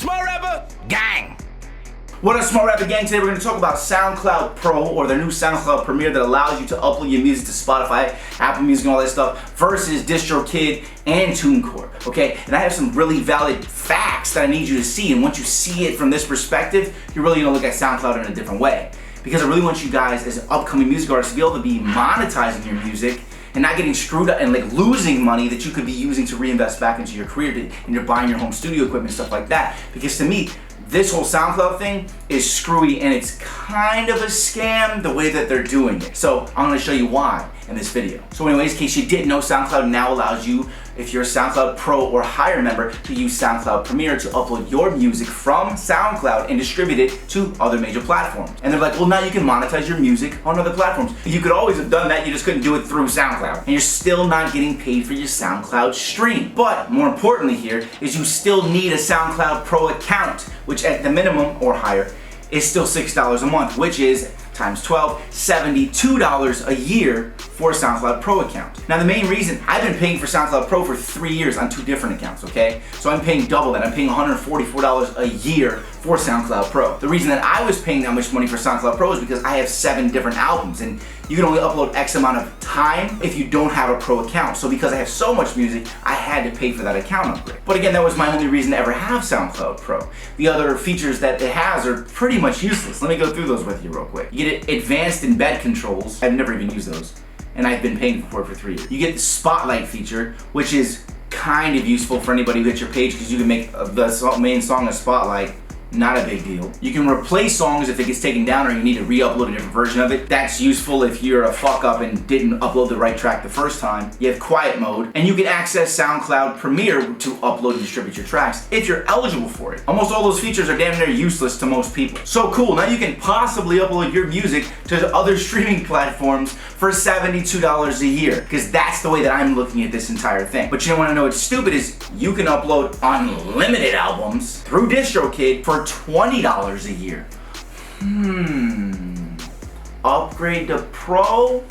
Smart rapper gang. What up, Smart Rapper Gang? Today we're going to talk about SoundCloud Pro, or their new SoundCloud Premier that allows you to upload your music to Spotify, Apple Music, and all that stuff, versus DistroKid and TuneCore, okay? And I have some really valid facts that I need you to see, and once you see it from this perspective, you're really going to look at SoundCloud in a different way. Because I really want you guys, as upcoming music artists, to be able to be monetizing your music and not getting screwed up and like losing money that you could be using to reinvest back into your career, and you're buying your home studio equipment, stuff like that. Because to me, this whole SoundCloud thing is screwy, and it's kind of a scam the way that they're doing it. So I'm going to show you why in this video. So anyways, in case you didn't know, SoundCloud now allows you, if you're a SoundCloud Pro or higher member, to use SoundCloud Premier to upload your music from SoundCloud and distribute it to other major platforms. And they're like, well, now you can monetize your music on other platforms. You could always have done that, you just couldn't do it through SoundCloud. And you're still not getting paid for your SoundCloud stream. But more importantly here is you still need a SoundCloud Pro account, which at the minimum or higher is still $6 a month, which is times 12, $72 a year for a SoundCloud Pro account. Now the main reason, I've been paying for SoundCloud Pro for 3 years on 2 different accounts, okay? So I'm paying double that. I'm paying $144 a year for SoundCloud Pro. The reason that I was paying that much money for SoundCloud Pro is because I have 7 different albums, and you can only upload X amount of time if you don't have a Pro account. So because I have so much music, I had to pay for that account upgrade. But again, that was my only reason to ever have SoundCloud Pro. The other features that it has are pretty much useless. Let me go through those with you real quick. You get advanced embed controls. I've never even used those, and I've been paying for it for 3 years. You get the Spotlight feature, which is kind of useful for anybody who hits your page, because you can make the main song a Spotlight. Not a big deal. You can replace songs if it gets taken down or you need to re-upload a different version of it. That's useful if you're a fuck up and didn't upload the right track the first time. You have quiet mode, and you can access SoundCloud Premier to upload and distribute your tracks if you're eligible for it. Almost all those features are damn near useless to most people. So cool, now you can possibly upload your music to other streaming platforms for $72 a year, because that's the way that I'm looking at this entire thing. But you want to know what's stupid is you can upload unlimited albums through DistroKid for $20 a year. Upgrade to Pro?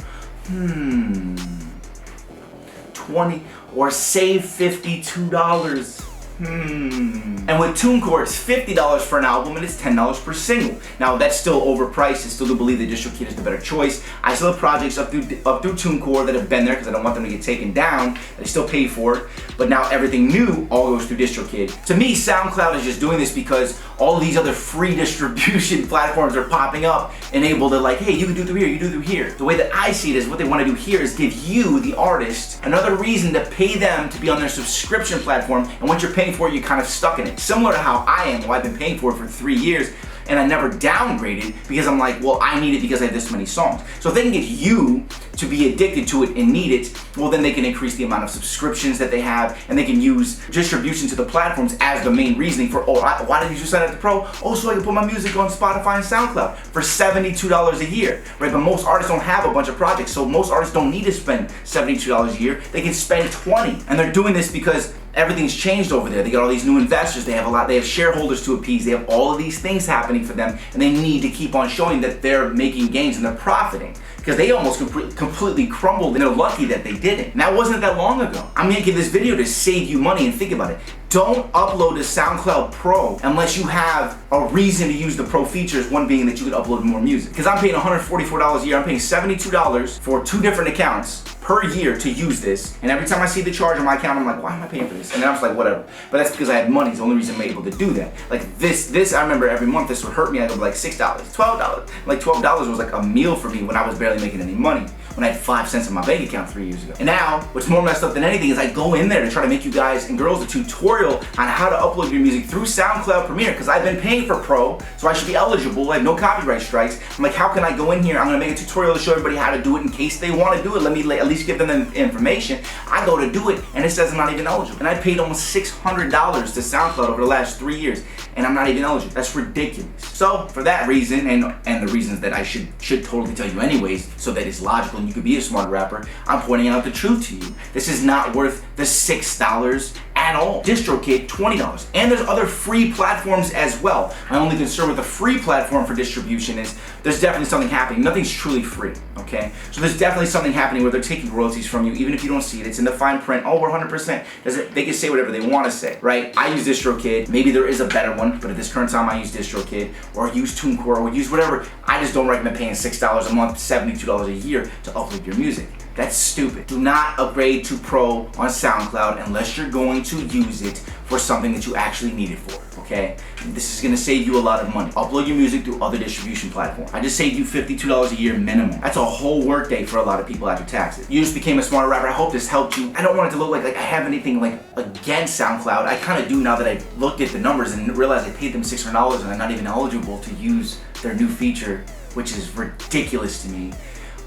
20 or save $52. And with TuneCore, it's $50 for an album and it's $10 per single. Now that's still overpriced. I still do believe that DistroKid is the better choice. I still have projects up through TuneCore that have been there because I don't want them to get taken down. I still pay for it, but now everything new all goes through DistroKid. To me, SoundCloud is just doing this because all of these other free distribution platforms are popping up and able to like, hey, you can do through here, you do through here. The way that I see it is what they want to do here is give you, the artist, another reason to pay them to be on their subscription platform, and once you're paying for it, you're kind of stuck in it. Similar to how I am, who I've been paying for it for 3 years, and I never downgraded because I'm like, well, I need it because I have this many songs. So if they can get you to be addicted to it and need it, well, then they can increase the amount of subscriptions that they have, and they can use distribution to the platforms as the main reasoning for, oh, why did you just sign up to Pro? Oh, so I can put my music on Spotify and SoundCloud for $72 a year, right? But most artists don't have a bunch of projects, so most artists don't need to spend $72 a year. They can spend $20, and they're doing this because everything's changed over there. They got all these new investors, they have shareholders to appease, they have all of these things happening for them, and they need to keep on showing that they're making gains and they're profiting, because they almost completely crumbled, and they're lucky that they didn't. And that wasn't that long ago. I'm making this video to save you money, and think about it. Don't upload to SoundCloud Pro unless you have a reason to use the Pro features, one being that you could upload more music. Because I'm paying $144 a year, I'm paying $72 for 2 different accounts per year to use this, and every time I see the charge on my account, I'm like, why am I paying for this? And then I was like, whatever. But that's because I had money. It's the only reason I'm able to do that. Like this, I remember every month this would hurt me. I'd go like $6, $12. Like $12 was like a meal for me when I was barely making any money, when I had 5 cents in my bank account 3 years ago. And now, what's more messed up than anything is I go in there to try to make you guys and girls a tutorial on how to upload your music through SoundCloud Premier, because I've been paying for Pro, so I should be eligible. I have no copyright strikes. I'm like, how can I go in here? I'm gonna make a tutorial to show everybody how to do it in case they want to do it. Let me at least give them the information. I go to do it, and it says I'm not even eligible. And I paid almost $600 to SoundCloud over the last 3 years, and I'm not even eligible. That's ridiculous. So for that reason, and the reasons that I should totally tell you anyways, so that it's logical and you could be a smart rapper, I'm pointing out the truth to you. This is not worth the $6 at all. DistroKid, $20. And there's other free platforms as well. My only concern with the free platform for distribution is there's definitely something happening. Nothing's truly free, okay? So there's definitely something happening where they're taking royalties from you, even if you don't see it. It's in the fine print. Oh, we're 100%. They can say whatever they want to say, right? I use DistroKid. Maybe there is a better one, but at this current time, I use DistroKid or use TuneCore or use whatever. I just don't recommend paying $6 a month, $72 a year to upload your music. That's stupid. Do not upgrade to Pro on SoundCloud unless you're going to use it for something that you actually need it for, okay? This is gonna save you a lot of money. Upload your music through other distribution platforms. I just saved you $52 a year minimum. That's a whole work day for a lot of people after taxes. You just became a smarter rapper. I hope this helped you. I don't want it to look like I have anything against SoundCloud. I kind of do now that I've looked at the numbers and realized I paid them $600 and I'm not even eligible to use their new feature, which is ridiculous to me.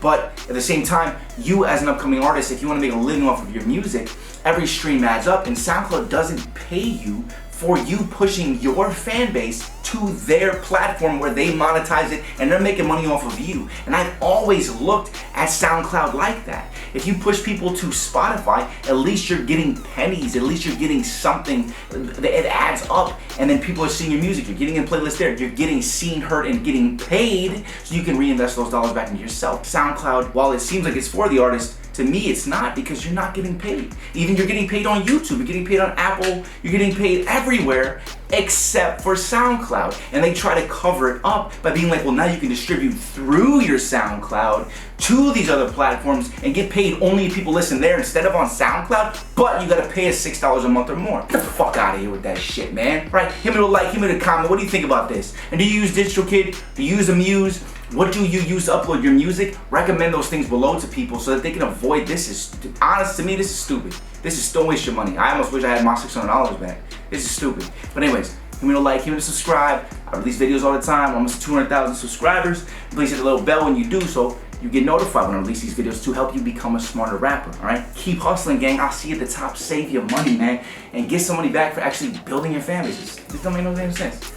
But at the same time, you as an upcoming artist, if you want to make a living off of your music, every stream adds up, and SoundCloud doesn't pay you for you pushing your fan base to their platform where they monetize it and they're making money off of you. And I've always looked at SoundCloud like that. If you push people to Spotify, at least you're getting pennies, at least you're getting something, it adds up, and then people are seeing your music, you're getting in playlists there, you're getting seen, heard, and getting paid, so you can reinvest those dollars back into yourself. SoundCloud, while it seems like it's for the artist, to me, it's not, because you're not getting paid. Even you're getting paid on YouTube, you're getting paid on Apple, you're getting paid everywhere except for SoundCloud. And they try to cover it up by being like, well, now you can distribute through your SoundCloud to these other platforms and get paid only if people listen there instead of on SoundCloud, but you gotta pay us $6 a month or more. Get the fuck out of here with that shit, man. Right? Hit me with a like, hit me with a comment. What do you think about this? And do you use DistroKid? Do you use Amuse? What do you use to upload your music? Recommend those things below to people so that they can avoid this. Is honest to me, this is stupid. This is don't waste your money. I almost wish I had my $600 back. This is stupid. But anyways, give me a like, give me a subscribe. I release videos all the time. Almost 200,000 subscribers. Please hit the little bell when you do so you get notified when I release these videos to help you become a smarter rapper, all right? Keep hustling, gang. I'll see you at the top. Save your money, man, and get some money back for actually building your fan bases. This don't make no damn sense.